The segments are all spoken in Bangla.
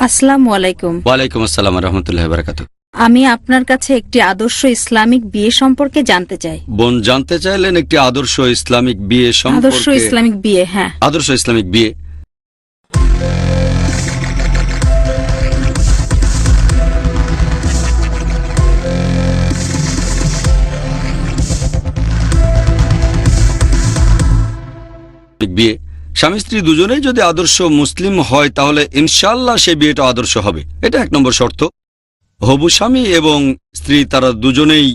আসসালামু আলাইকুম। ওয়ালাইকুম আসসালাম রহমতুল্লাহ বারাকাতু। আমি আপনার কাছে একটি আদর্শ ইসলামিক বিয়ে সম্পর্কে জানতে চাই। বোন জানতে চাইলেন একটি আদর্শ ইসলামিক বিয়ে আদর্শ সম্পর্কে। ইসলামিক বিয়ে, হ্যাঁ। আদর্শ ইসলামিক বিয়ে বিয়ে স্বামী স্ত্রী দুজনেই যদি আদর্শ মুসলিম হয় তাহলে ইনশাআল্লাহ সেই বিয়েটা আদর্শ হবে। এটা এক নম্বর শর্ত। হবু স্বামী এবং স্ত্রী তারা দুজনেই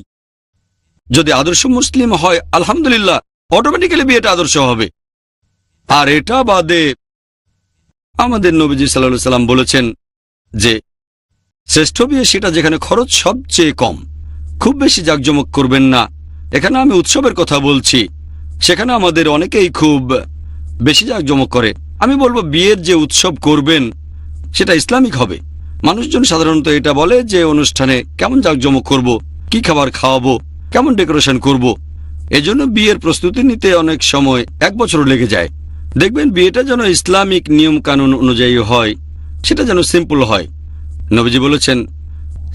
যদি আদর্শ মুসলিম হয় আলহামদুলিল্লাহ অটোমেটিক্যালি বিয়েটা আদর্শ হবে। আর এটা বাদে আমাদের নবীজি সাল্লাল্লাহু আলাইহি সাল্লাম বলেছেন যে শ্রেষ্ঠ বিয়ে সেটা যেখানে খরচ সবচেয়ে কম। খুব বেশি জাঁকজমক করবেন না। এখানে আমি উৎসবের কথা বলছি, সেখানে আমাদের অনেকেই খুব বেশি জাঁকজমক করে। আমি বলবো বিয়ের যে উৎসব করবেন সেটা ইসলামিক হবে। মানুষজন সাধারণত এটা বলে যে অনুষ্ঠানে কেমন জাঁকজমক করব, কি খাবার খাওয়াবো, কেমন ডেকোরেশন করব। এজন্য বিয়ের প্রস্তুতি নিতে অনেক সময় 1 বছরও লেগে যায়। দেখবেন বিয়েটা যেন ইসলামিক নিয়ম কানুন অনুযায়ী হয়, সেটা যেন সিম্পল হয়। নবীজি বলেছেন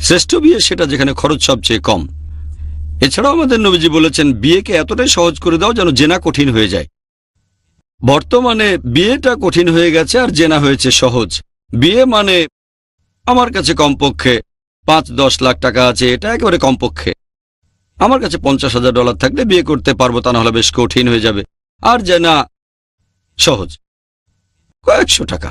শ্রেষ্ঠ বিয়ে সেটা যেখানে খরচ সবচেয়ে কম। এছাড়াও আমাদের নবীজি বলেছেন বিয়েকে এতটাই সহজ করে দাও যেন জেনা কঠিন হয়ে যায়। বর্তমানে বিয়েটা কঠিন হয়ে গেছে আর জেনা হয়েছে সহজ। বিয়ে মানে আমার কাছে কমপক্ষে 5-10 লাখ টাকা আছে, এটা একেবারে কমপক্ষে। আমার কাছে $50,000 থাকলে বিয়ে করতে পারবো, তা না হলে বেশ কঠিন হয়ে যাবে। আর জেনা সহজ, কয়েকশো টাকা।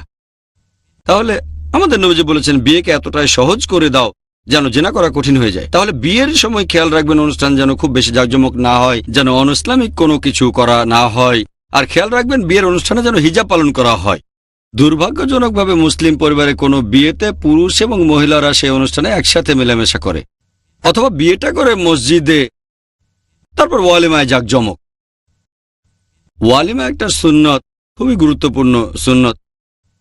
তাহলে আমাদের নবীজি বলেছেন বিয়েকে এতটাই সহজ করে দাও যেন জেনা করা কঠিন হয়ে যায়। তাহলে বিয়ের সময় খেয়াল রাখবেন অনুষ্ঠান যেন খুব বেশি জাঁকজমক না হয়, যেন অনইসলামিক কোনো কিছু করা না হয়। আর খেয়াল রাখবেন বিয়ের অনুষ্ঠানে যেন হিজাব পালন করা হয়। দুর্ভাগ্যজনকভাবে মুসলিম পরিবারে কোনো বিয়েতে পুরুষ এবং মহিলারা সেই অনুষ্ঠানে একসাথে মেলামেশা করে, অথবা বিয়েটা করে মসজিদে, তারপর ওয়ালিমায় জাঁকজমক। ওয়ালিমা একটা সুন্নত, খুবই গুরুত্বপূর্ণ সুন্নত,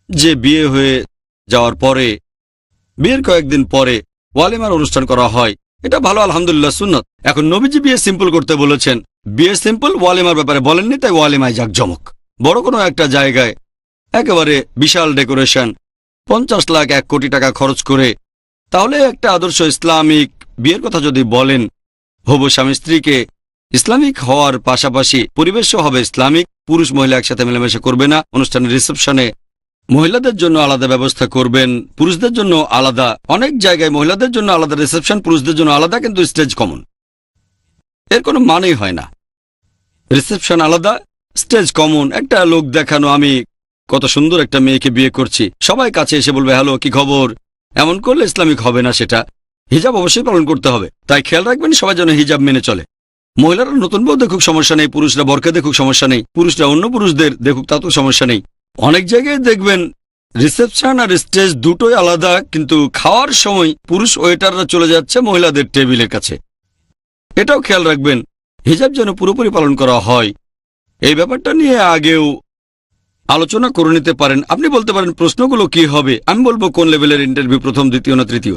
যে বিয়ে হয়ে যাওয়ার পরে বিয়ের কয়েকদিন পরে ওয়ালিমার অনুষ্ঠান করা হয়। এটা ভালো, আলহামদুলিল্লাহ, সুন্নত। এখন নবীজি বিয়ে সিম্পল করতে বলেছেন। বিয়ে সিম্পল, ওয়ালিমার ব্যাপারে বলেননি, তাই ওয়ালিমায় জাঁকজমক। বড় কোনো একটা জায়গায় একেবারে বিশাল ডেকোরেশন, 50 লাখ 1 কোটি টাকা খরচ করে। তাহলে একটা আদর্শ ইসলামিক বিয়ের কথা যদি বলেন, হবু স্বামী স্ত্রীকে ইসলামিক হওয়ার পাশাপাশি পরিবেশও হবে ইসলামিক। পুরুষ মহিলা একসাথে মেলামেশা করবে না। অনুষ্ঠানের রিসেপশনে মহিলাদের জন্য আলাদা ব্যবস্থা করবেন, পুরুষদের জন্য আলাদা। অনেক জায়গায় মহিলাদের জন্য আলাদা রিসেপশন, পুরুষদের জন্য আলাদা, কিন্তু স্টেজ কমন। এর কোনো মানেই হয় না। রিসেপশন আলাদা, স্টেজ কমন। একটা লোক দেখানো, আমি কত সুন্দর একটা মেয়েকে বিয়ে করছি, সবাই কাছে এসে বলবে হ্যালো কি খবর। এমন করলে ইসলামিক হবে না। সেটা হিজাব অবশ্যই পালন করতে হবে। তাই খেয়াল রাখবেন সবাই যেন হিজাব মেনে চলে। মহিলারা নতুন বউ দেখুক, সমস্যা নেই। পুরুষরা বরকে দেখুক, সমস্যা নেই। পুরুষরা অন্য পুরুষদের দেখুক, তাতেও সমস্যা নেই। অনেক জায়গায় দেখবেন রিসেপশন আর স্টেজ দুটোই আলাদা, কিন্তু খাওয়ার সময় পুরুষ ওয়েটাররা চলে যাচ্ছে মহিলাদের টেবিলের কাছে। এটাও খেয়াল রাখবেন হিজাব যেন পুরোপুরি পালন করা হয়। এই ব্যাপারটা নিয়ে আগেও আলোচনা করে নিতে পারেন। আপনি বলতে পারেন প্রশ্নগুলো কি হবে। আমি বলবো কোন লেভেলের ইন্টারভিউ, প্রথম, দ্বিতীয় না তৃতীয়।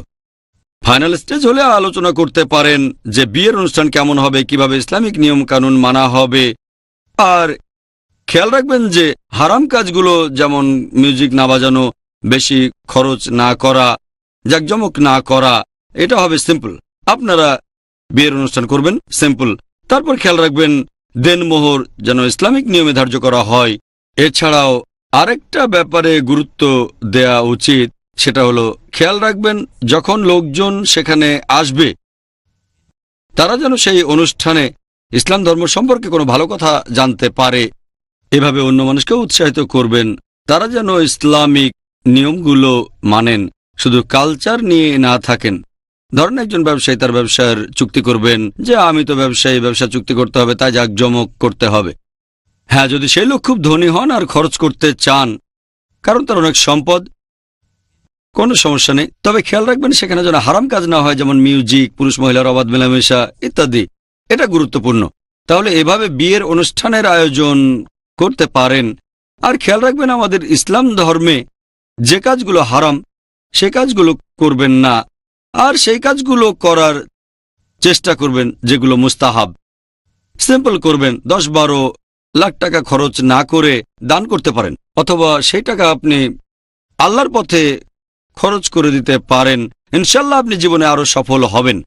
ফাইনাল স্টেজ হলে আলোচনা করতে পারেন যে বিয়ের অনুষ্ঠান কেমন হবে, কিভাবে ইসলামিক নিয়ম কানুন মানা হবে। আর খেয়াল রাখবেন যে হারাম কাজগুলো, যেমন মিউজিক না বাজানো, বেশি খরচ না করা, জাঁকজমক না করা, এটা হবে সিম্পল। আপনারা বিয়ের অনুষ্ঠান করবেন সিম্পল। তারপর খেয়াল রাখবেন দেনমোহর যেন ইসলামিক নিয়মে ধার্য করা হয়। এছাড়াও আরেকটা ব্যাপারে গুরুত্ব দেয়া উচিত, সেটা হলো খেয়াল রাখবেন যখন লোকজন সেখানে আসবে তারা যেন সেই অনুষ্ঠানে ইসলাম ধর্ম সম্পর্কে কোনো ভালো কথা জানতে পারে। এভাবে অন্য মানুষকেও উৎসাহিত করবেন তারা যেন ইসলামিক নিয়মগুলো মানেন, শুধু কালচার নিয়ে না থাকেন। ধরেন একজন ব্যবসায়ী তার ব্যবসার চুক্তি করবেন যে আমি তো ব্যবসায়ী, ব্যবসা চুক্তি করতে হবে, তাই জাঁকজমক করতে হবে। হ্যাঁ, যদি সেই লোক খুব ধনী হন আর খরচ করতে চান, কারণ তার অনেক সম্পদ, কোনো সমস্যা নেই। তবে খেয়াল রাখবেন সেখানে যেন হারাম কাজ না হয়, যেমন মিউজিক, পুরুষ মহিলার অবাধ মেলামেশা ইত্যাদি। এটা গুরুত্বপূর্ণ। তাহলে এভাবে বিয়ের অনুষ্ঠানের আয়োজন করতে পারেন। আর খেয়াল রাখবেন আমাদের ইসলাম ধর্মে যে কাজগুলো হারাম সে কাজগুলো করবেন না, আর সেই কাজগুলো করার চেষ্টা করবেন যেগুলো মুস্তাহাব। সিম্পল করবেন। 10-12 লাখ টাকা খরচ না করে দান করতে পারেন, অথবা সেই টাকা আপনি আল্লাহর পথে খরচ করে দিতে পারেন, ইনশাল্লাহ আপনি জীবনে আরো সফল হবেন।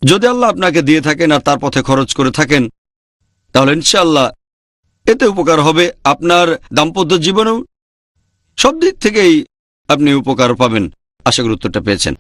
যদি আল্লাহ আপনাকে দিয়ে থাকেন আর তার পথে খরচ করে থাকেন, তাহলে ইনশাল্লাহ এতে উপকার হবে আপনার দাম্পত্য জীবনেও। সব দিক থেকেই আপনি উপকার পাবেন। আশা করি উত্তরটা পেয়েছেন।